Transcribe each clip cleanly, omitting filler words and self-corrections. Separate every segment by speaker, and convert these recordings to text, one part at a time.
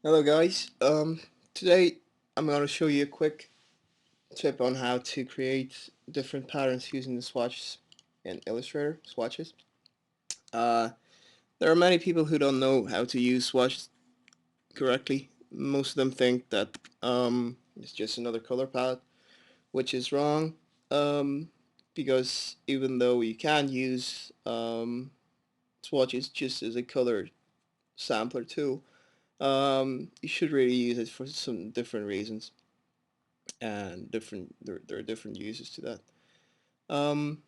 Speaker 1: Hello guys. Today I'm going to show you a quick tip on how to create different patterns using the swatches in Illustrator, swatches. Uh, there are many people who don't know how to use swatches correctly. Most of them think that it's just another color palette, which is wrong because even though you can use swatches just as a color sampler tool, you should really use it for some different reasons. And there are different uses to that. Um,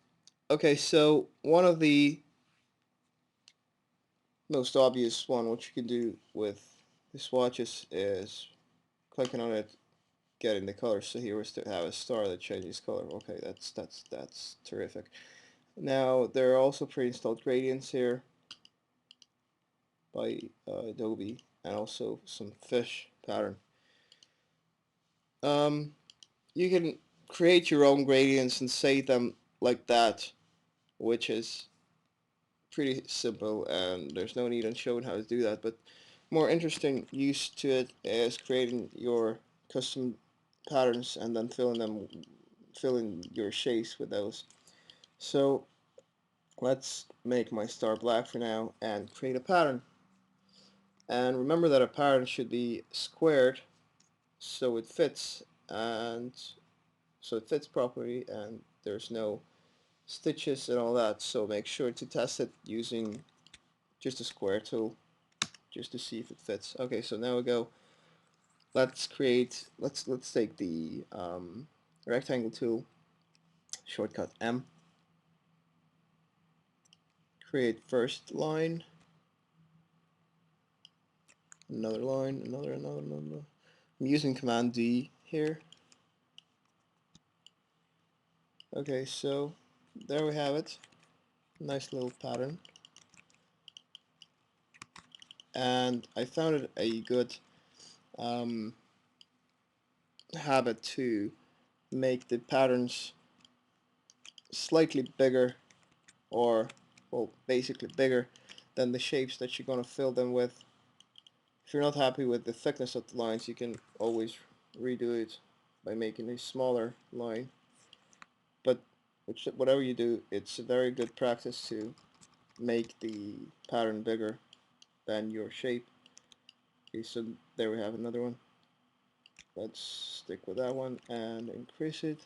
Speaker 1: okay, so one of the most obvious one which you can do with the swatches is clicking on it, getting the color. So here we have a star that changes color. Okay, that's terrific. Now there are also pre-installed gradients here by Adobe, and also some fish pattern. Um, you can create your own gradients and save them like that, which is pretty simple, and there's no need in showing how to do that. But more interesting use to it is creating your custom patterns and then filling your shapes with those. So let's make my star black for now and create a pattern. And remember that a pattern should be squared so it fits, and so it fits properly, and there's no stitches and all that. So make sure to test it using just a square tool, just to see if it fits. Okay, so now we go. Let's take the rectangle tool, shortcut M. Create first line, another line, another. I'm using Command D here. Okay, so there we have it. Nice little pattern, and I found it a good um, habit to make the patterns slightly bigger, or well, basically bigger than the shapes that you're going to fill them with. If you're not happy with the thickness of the lines, you can always redo it by making a smaller line. But whatever you do, it's a very good practice to make the pattern bigger than your shape. Okay, so there we have another one. Let's stick with that one and increase it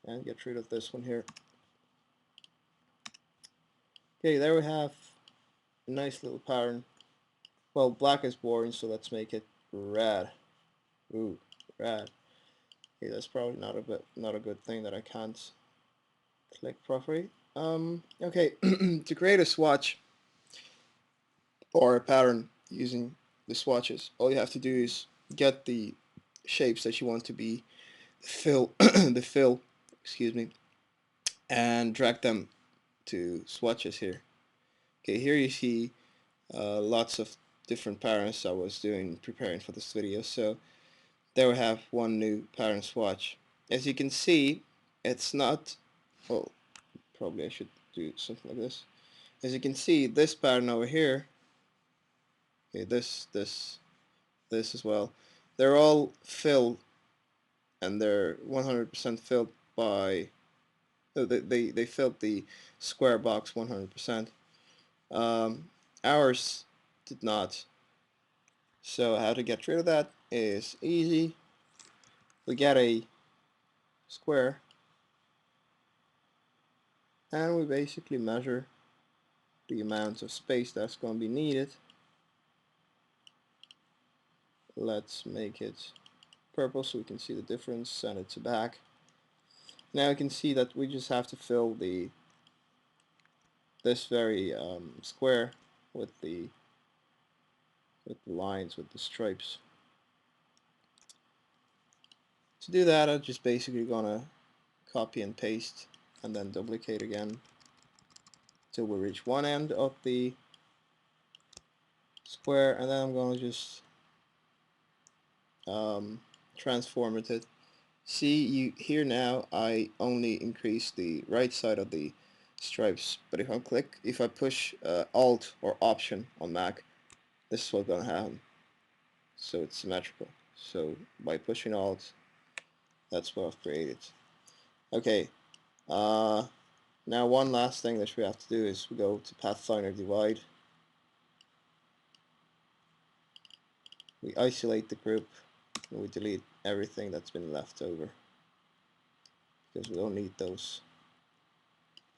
Speaker 1: and get rid of this one here. Okay, there we have a nice little pattern. Well, black is boring, so let's make it red. Ooh, red. Okay, that's probably not a good thing that I can't click properly. Okay, to create a swatch or a pattern using the swatches, all you have to do is get the shapes that you want to be the fill, excuse me, and drag them to swatches here. Okay, here you see lots of different patterns I was doing preparing for this video. So there we have one new pattern swatch. As you can see, it's not, oh, probably I should do something like this. As you can see, this pattern over here, okay, this as well, they're all filled, and they're 100% filled by, they filled the square box 100%. Ours did not. So how to get rid of that is easy. We get a square, and we basically measure the amount of space that's going to be needed. Let's make it purple so we can see the difference. Send it to back. Now you can see that we just have to fill this very square with the lines, with the stripes. To do that, I'm just basically gonna copy and paste and then duplicate again till we reach one end of the square, and then I'm gonna just um, transform it. See, you here now I only increase the right side of the stripes, but if I push Alt or Option on Mac, this is what's gonna happen. so it's symmetrical. So by pushing Alt, that's what I've created. Okay, now one last thing that we have to do is we go to Pathfinder Divide. We isolate the group and we delete everything that's been left over because we don't need those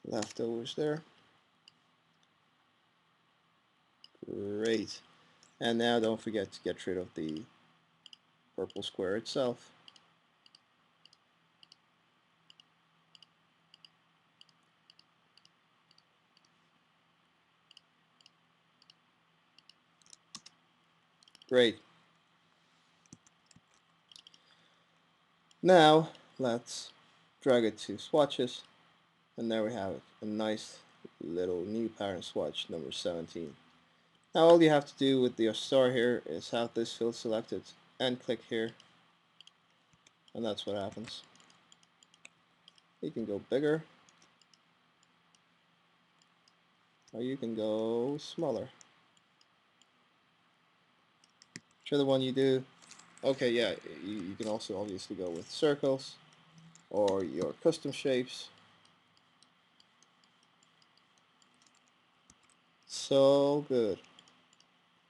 Speaker 1: leftovers there. Great. And now don't forget to get rid of the purple square itself. Great. Now let's drag it to swatches, and there we have it, a nice little new pattern swatch number 17. Now all you have to do with your star here is have this field selected and click here, and that's what happens. You can go bigger, or you can go smaller. Whichever one you do. Okay, yeah, you can also obviously go with circles or your custom shapes. So good.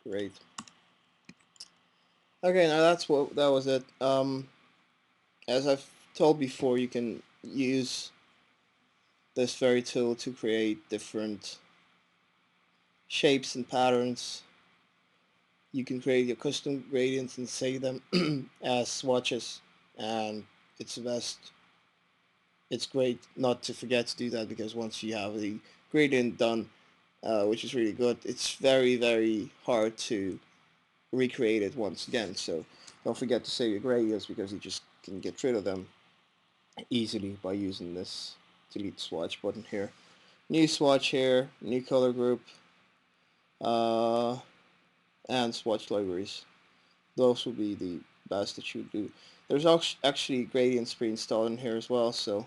Speaker 1: Great. Okay, now that was it. As I've told before, you can use this very tool to create different shapes and patterns. You can create your custom gradients and save them as swatches, and it's best. It's great not to forget to do that, because once you have the gradient done, which is really good, it's very hard to recreate it once again. So don't forget to save your gradients, because you just can get rid of them easily by using this delete swatch button here. New swatch here, new color group, uh, and swatch libraries. Those will be the best that you do. There's actually gradients pre-installed in here as well, so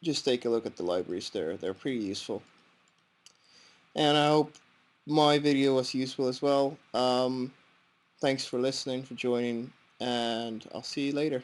Speaker 1: just take a look at the libraries there. They're pretty useful. And I hope my video was useful as well. Thanks for listening, for joining, and I'll see you later.